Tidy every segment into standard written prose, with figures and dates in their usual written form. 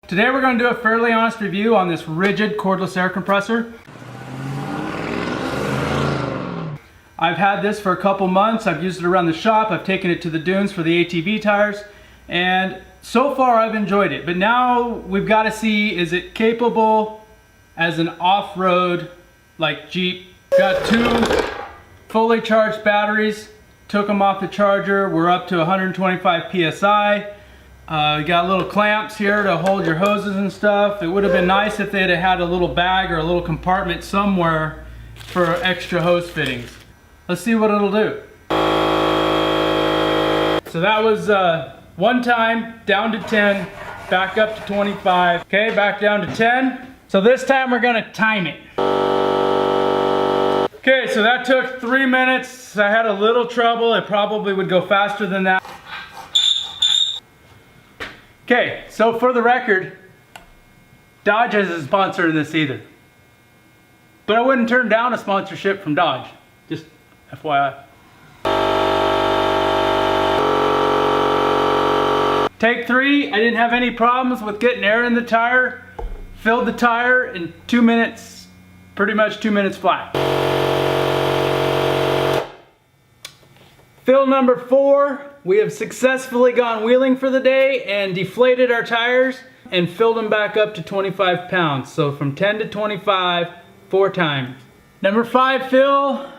Today we're going to do a fairly honest review on this RIDGID cordless air compressor. I've had this for a couple months. I've used it around the shop. I've taken it to the dunes for the ATV tires, and so far I've enjoyed it. But now we've got to see, is it capable as an off-road like Jeep? Got two fully charged batteries, took them off the charger. We're up to 125 psi. You got little clamps here to hold your hoses and stuff. It would have been nice if they'd have had a little bag or a little compartment somewhere for extra hose fittings. Let's see what it'll do. So that was one time, down to 10, back up to 25. Okay, back down to 10. So this time we're gonna time it. Okay, so that took 3 minutes. I had a little trouble. It probably would go faster than that. Okay, so for the record, Dodge isn't sponsoring this either. But I wouldn't turn down a sponsorship from Dodge, just FYI. Take 3, I didn't have any problems with getting air in the tire. Filled the tire in 2 minutes, pretty much 2 minutes flat. Fill number 4, we have successfully gone wheeling for the day and deflated our tires and filled them back up to 25 pounds. So from 10 to 25, 4 times. Number 5 fill,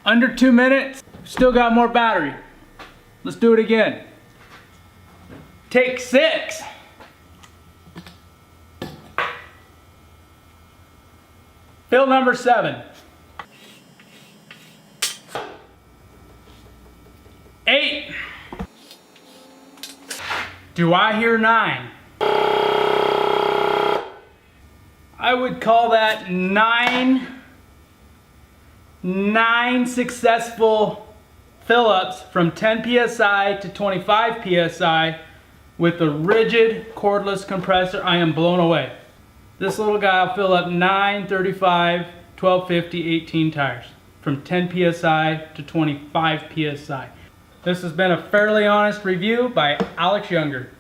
under 2 minutes, still got more battery. Let's do it again. Take 6. Fill number 7. 8. Do I hear 9? I would call that 9 successful fill-ups from 10 psi to 25 psi with the RIDGID cordless compressor. I am blown away. This little guy will fill up 9, 35, 1250, 18 tires from 10 psi to 25 psi. This has been a fairly honest review by Alex Younger.